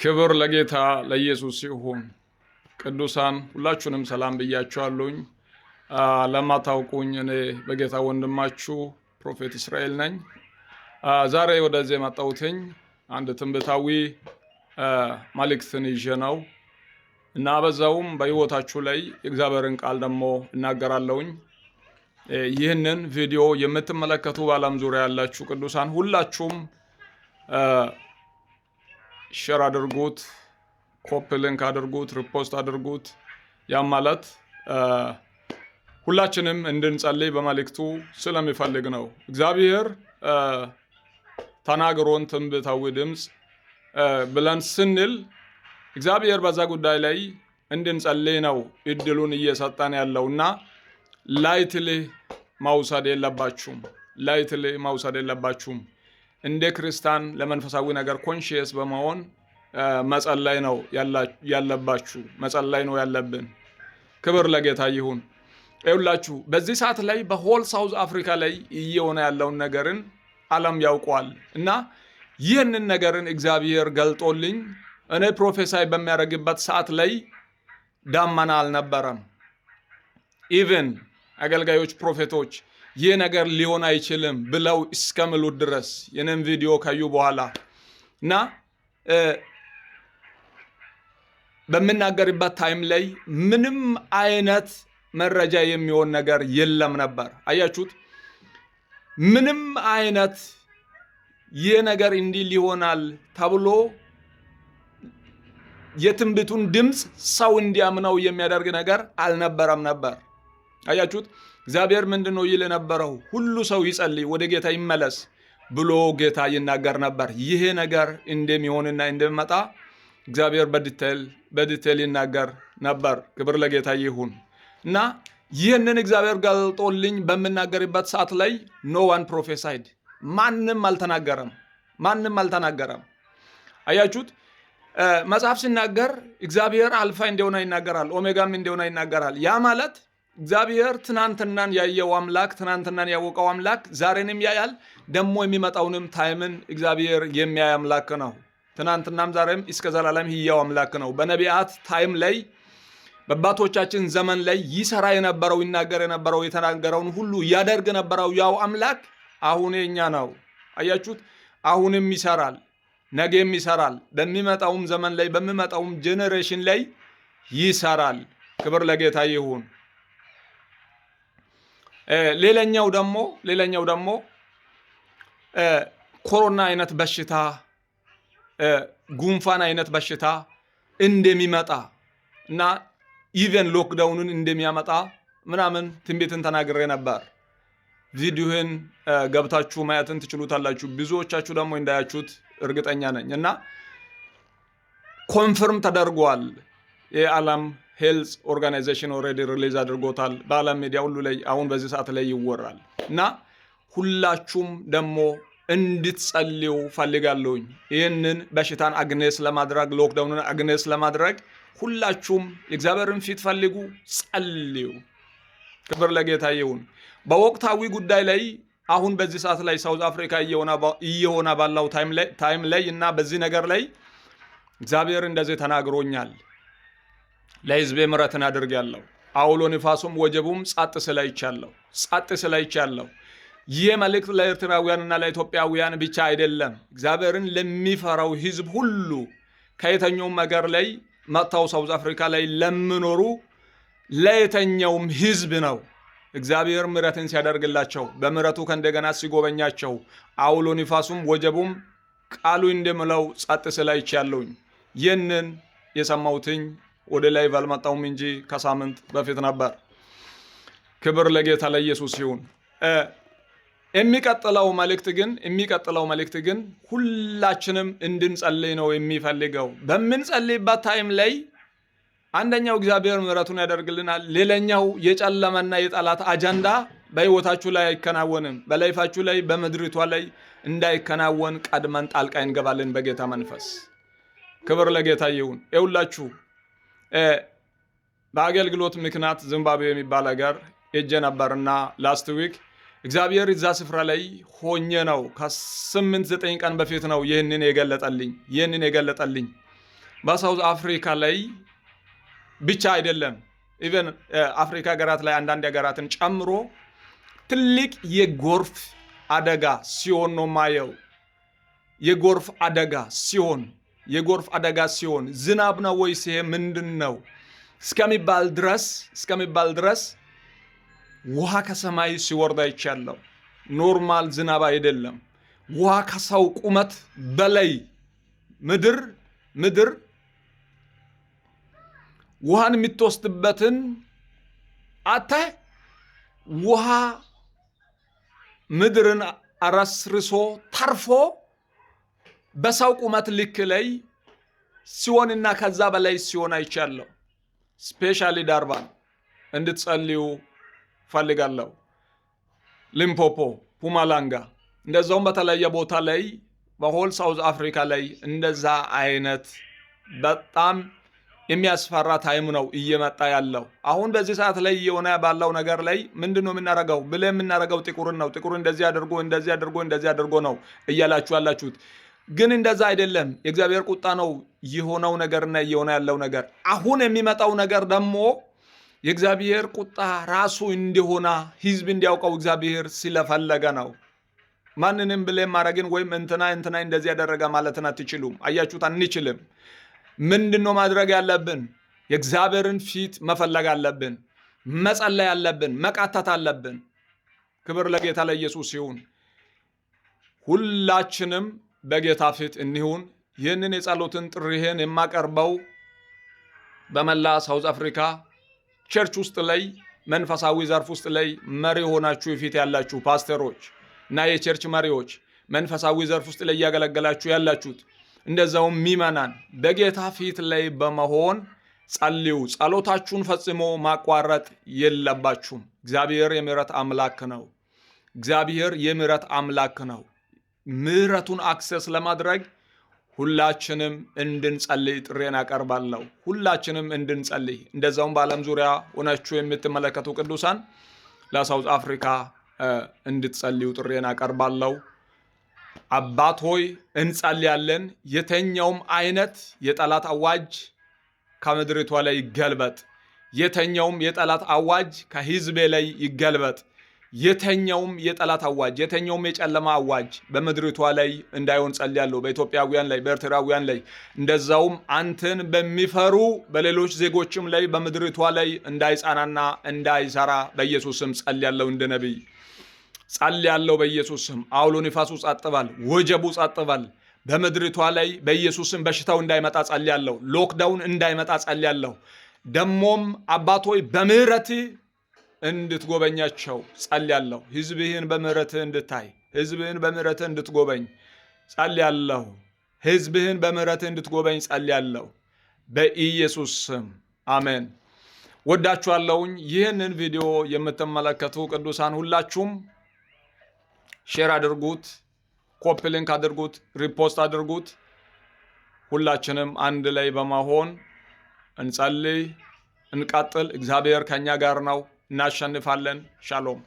ክብር ለጌታ ለኢየሱስ ይሁን። ቅዱሳን ሁላችሁንም ሰላም ብያችኋለሁኝ። ለማታውቁኝ እኔ በጌታ ወንድማችሁ ፕሮፌት እስራኤል ነኝ። ዛሬ ወደዚህ የመጣሁትኝ አንድ ትንቢታዊ መልእክትን ይዤ ነው እና በዛውም በሕይወታችሁ ላይ የእግዚአብሔርን ቃል ደግሞ እናገራለሁኝ። ይህንን ቪዲዮ የምትመለከቱ በዓለም ዙሪያ ያላችሁ ቅዱሳን ሁላችሁም ሼር አድርጉት፣ ኮፒ ሊንክ አድርጉት፣ ሪፖስት አድርጉት። ያም ማለት ሁላችንም እንድንጸልይ በመልእክቱ ስለሚፈልግ ነው። እግዚአብሔር ተናግሮን ትንቢታዊ ድምፅ ብለን ስንል እግዚአብሔር በዛ ጉዳይ ላይ እንድንጸልይ ነው እድሉን እየሰጠን ያለውና ላይትሊ መውሰድ የለባችሁም። እንደ ክርስቲያን ለመንፈሳዊ ነገር ኮንሺየስ በመሆን መጸለይ ነው ያለባችሁ፣ መጸለይ ነው ያለብን። ክብር ለጌታ ይሁን። ይኸውላችሁ በዚህ ሰዓት ላይ በሆል ሳውዝ አፍሪካ ላይ እየሆነ ያለውን ነገርን ዓለም ያውቋል እና ይህንን ነገርን እግዚአብሔር ገልጦልኝ እኔ ፕሮፌሳይ በሚያደርግበት ሰዓት ላይ ዳመና አልነበረም። ኢቭን አገልጋዮች ፕሮፌቶች ይህ ነገር ሊሆን አይችልም ብለው እስከምሉት ድረስ የኔን ቪዲዮ ካዩ በኋላ እና በምናገርበት ታይም ላይ ምንም አይነት መረጃ የሚሆን ነገር የለም ነበር። አያችሁት? ምንም አይነት ይህ ነገር እንዲህ ሊሆናል ተብሎ የትንቢቱን ድምፅ ሰው እንዲያምነው የሚያደርግ ነገር አልነበረም ነበር። አያችሁት? እግዚአብሔር ምንድነው ይል ነበረው? ሁሉ ሰው ይጸልይ፣ ወደ ጌታ ይመለስ ብሎ ጌታ ይናገር ነበር። ይሄ ነገር እንደሚሆንና እንደሚመጣ እግዚአብሔር በዲቴል ይናገር ነበር። ክብር ለጌታ ይሁን እና ይህንን እግዚአብሔር ገልጦልኝ በምናገርበት ሰዓት ላይ ኖ ዋን ፕሮፌሳይድ፣ ማንም አልተናገረም። አያችሁት? መጽሐፍ ሲናገር እግዚአብሔር አልፋ እንደሆነ ይናገራል፣ ኦሜጋም እንደሆነ ይናገራል። ያ ማለት እግዚአብሔር ትናንትናን ያየው አምላክ፣ ትናንትናን ያወቀው አምላክ ዛሬንም ያያል። ደግሞ የሚመጣውንም ታይምን እግዚአብሔር የሚያይ አምላክ ነው። ትናንትናም ዛሬም እስከ ዘላለም ሕያው አምላክ ነው። በነቢያት ታይም ላይ በአባቶቻችን ዘመን ላይ ይሰራ የነበረው፣ ይናገር የነበረው፣ የተናገረውን ሁሉ ያደርግ የነበረው ያው አምላክ አሁን የኛ ነው። አያችሁት? አሁንም ይሰራል፣ ነገም ይሰራል። በሚመጣውም ዘመን ላይ በሚመጣውም ጄኔሬሽን ላይ ይሰራል። ክብር ለጌታ ይሁን። ሌላኛው ደግሞ ኮሮና አይነት በሽታ፣ ጉንፋን አይነት በሽታ እንደሚመጣ እና ኢቨን ሎክዳውንን እንደሚያመጣ ምናምን ትንቢትን ተናግሬ ነበር። ቪዲዮን ገብታችሁ ማየትን ትችሉታላችሁ። ብዙዎቻችሁ ደግሞ እንዳያችሁት እርግጠኛ ነኝ እና ኮንፈርም ተደርጓል። የዓለም ሄልዝ ኦርጋናይዜሽን ኦልሬዲ ሪሊዝ አድርጎታል። በዓለም ሚዲያ ሁሉ ላይ አሁን በዚህ ሰዓት ላይ ይወራል እና ሁላችሁም ደግሞ እንድትጸልዩ ፈልጋለሁኝ። ይህንን በሽታን አግኔስ ለማድረግ፣ ሎክዳውንን አግኔስ ለማድረግ ሁላችሁም የእግዚአብሔርን ፊት ፈልጉ፣ ጸልዩ። ክብር ለጌታ ይሁን። በወቅታዊ ጉዳይ ላይ አሁን በዚህ ሰዓት ላይ ሳውዝ አፍሪካ እየሆነ ባለው ታይም ላይ እና በዚህ ነገር ላይ እግዚአብሔር እንደዚህ ተናግሮኛል። ለሕዝቤ ምሕረትን አድርጌያለሁ፣ አውሎ ንፋሱም ወጀቡም ጸጥ ስላይቻለሁ። ይህ መልእክት ለኤርትራውያንና ለኢትዮጵያውያን ብቻ አይደለም። እግዚአብሔርን ለሚፈራው ሕዝብ ሁሉ ከየተኛውም ሀገር ላይ መጥተው ሳውዝ አፍሪካ ላይ ለሚኖሩ ለየተኛውም ሕዝብ ነው እግዚአብሔር ምሕረትን ሲያደርግላቸው፣ በምሕረቱ ከእንደገና ሲጎበኛቸው፣ አውሎ ንፋሱም ወጀቡም ቃሉ እንደምለው ጸጥ ስላይቻለሁኝ። ይህንን የሰማሁትኝ ወደ ላይ ባልመጣውም እንጂ ከሳምንት በፊት ነበር። ክብር ለጌታ ለኢየሱስ ይሁን። የሚቀጥለው መልእክት ግን ሁላችንም እንድንጸልይ ነው የሚፈልገው። በምንጸልይበት ታይም ላይ አንደኛው እግዚአብሔር ምሕረቱን ያደርግልናል። ሌላኛው የጨለመና የጠላት አጀንዳ በሕይወታችሁ ላይ አይከናወንም፣ በላይፋችሁ ላይ በምድሪቷ ላይ እንዳይከናወን ቀድመን ጣልቃ እንገባለን በጌታ መንፈስ። ክብር ለጌታ ይሁን። ይኸውላችሁ በአገልግሎት ምክንያት ዚምባብዌ የሚባል ሀገር ሄጄ ነበርና ላስት ዊክ እግዚአብሔር እዛ ስፍራ ላይ ሆኜ ነው ከ8-9 ቀን በፊት ነው ይህንን የገለጠልኝ በሳውዝ አፍሪካ ላይ ብቻ አይደለም ኢቨን አፍሪካ ሀገራት ላይ አንዳንድ ሀገራትን ጨምሮ ትልቅ የጎርፍ አደጋ ሲሆን ነው ማየው። የጎርፍ አደጋ ሲሆን ዝናብ ነው ወይስ ይሄ ምንድነው እስከሚባል ድረስ ውሃ ከሰማይ ሲወርድ አይቻለሁ። ኖርማል ዝናብ አይደለም። ውሃ ከሰው ቁመት በላይ ምድር ውሃን የምትወስድበትን ውሃ ምድርን አረስርሶ ተርፎ በሰው ቁመት ልክ ላይ ሲሆንና ከዛ በላይ ሲሆን አይቻለሁ። ስፔሻሊ ዳርባን እንድትጸልዩ ፈልጋለሁ። ሊምፖፖ፣ ፑማላንጋ እንደዛውም በተለያየ ቦታ ላይ በሆል ሳውዝ አፍሪካ ላይ እንደዛ አይነት በጣም የሚያስፈራ ታይም ነው እየመጣ ያለው። አሁን በዚህ ሰዓት ላይ የሆነ ባለው ነገር ላይ ምንድነው የምናረጋው ብለ የምናረጋው ጥቁርን ነው። ጥቁር እንደዚህ አድርጎ ነው እያላችሁ ያላችሁት፣ ግን እንደዛ አይደለም። የእግዚአብሔር ቁጣ ነው የሆነው ነገርና እየሆነ ያለው ነገር። አሁን የሚመጣው ነገር ደግሞ የእግዚአብሔር ቁጣ ራሱ እንደሆነ ህዝብ እንዲያውቀው እግዚአብሔር ስለፈለገ ነው። ማንንም ብለን ማረግን ወይም እንትና እንደዚህ ያደረገ ማለትን አትችሉም። አያችሁት? አንችልም። ምንድነው ማድረግ ያለብን? የእግዚአብሔርን ፊት መፈለግ አለብን፣ መጸለይ አለብን፣ መቃተት አለብን። ክብር ለጌታ ለኢየሱስ ይሁን። ሁላችንም በጌታ ፊት እንሁን። ይህንን የጸሎትን ጥሪህን የማቀርበው በመላ ሳውዝ አፍሪካ ቸርች ውስጥ ላይ መንፈሳዊ ዘርፍ ውስጥ ላይ መሪ ሆናችሁ ፊት ያላችሁ ፓስተሮች እና የቸርች መሪዎች መንፈሳዊ ዘርፍ ውስጥ ላይ እያገለገላችሁ ያላችሁት እንደዛውም ሚመናን በጌታ ፊት ላይ በመሆን ጸልዩ። ጸሎታችሁን ፈጽሞ ማቋረጥ የለባችሁም። እግዚአብሔር የምህረት አምላክ ነው። ምህረቱን አክሰስ ለማድረግ ሁላችንም እንድንጸልይ ጥሬን አቀርባለሁ። ሁላችንም እንድንጸልይ፣ እንደዛውም በዓለም ዙሪያ ሆናችሁ የምትመለከቱ ቅዱሳን ለሳውዝ አፍሪካ እንድትጸልዩ ጥሬን አቀርባለሁ። አባት ሆይ እንጸልያለን። የተኛውም አይነት የጠላት አዋጅ ከምድሪቷ ላይ ይገልበጥ። የተኛውም የጠላት አዋጅ ከህዝቤ ላይ ይገልበጥ። የተኛውም የጠላት አዋጅ፣ የተኛውም የጨለማ አዋጅ በምድሪቷ ላይ እንዳይሆን ጸልያለሁ። በኢትዮጵያውያን ላይ፣ በኤርትራውያን ላይ እንደዛውም አንተን በሚፈሩ በሌሎች ዜጎችም ላይ በምድሪቷ ላይ እንዳይጻናና እንዳይሰራ በኢየሱስም ጸልያለሁ። እንደ ነቢይ ጸልያለሁ በኢየሱስም። አውሎ ንፋሱ ጸጥባል፣ ወጀቡ ጸጥባል። በምድሪቷ ላይ በኢየሱስም በሽታው እንዳይመጣ ጸልያለሁ። ሎክዳውን እንዳይመጣ ጸልያለሁ። ደሞም አባቶይ በምህረት እንድትጎበኛቸው ጸልያለሁ። ህዝብህን በምህረትህ እንድታይ፣ ህዝብህን በምህረትህ እንድትጎበኝ ጸልያለሁ። ህዝብህን በምህረትህ እንድትጎበኝ ጸልያለሁ። በኢየሱስ ስም አሜን። ወዳችኋለሁኝ። ይህንን ቪዲዮ የምትመለከቱ ቅዱሳን ሁላችሁም ሼር አድርጉት፣ ኮፒ ሊንክ አድርጉት፣ ሪፖስት አድርጉት። ሁላችንም አንድ ላይ በመሆን እንጸልይ፣ እንቀጥል። እግዚአብሔር ከኛ ጋር ነው። እናሸንፋለን። ሻሎም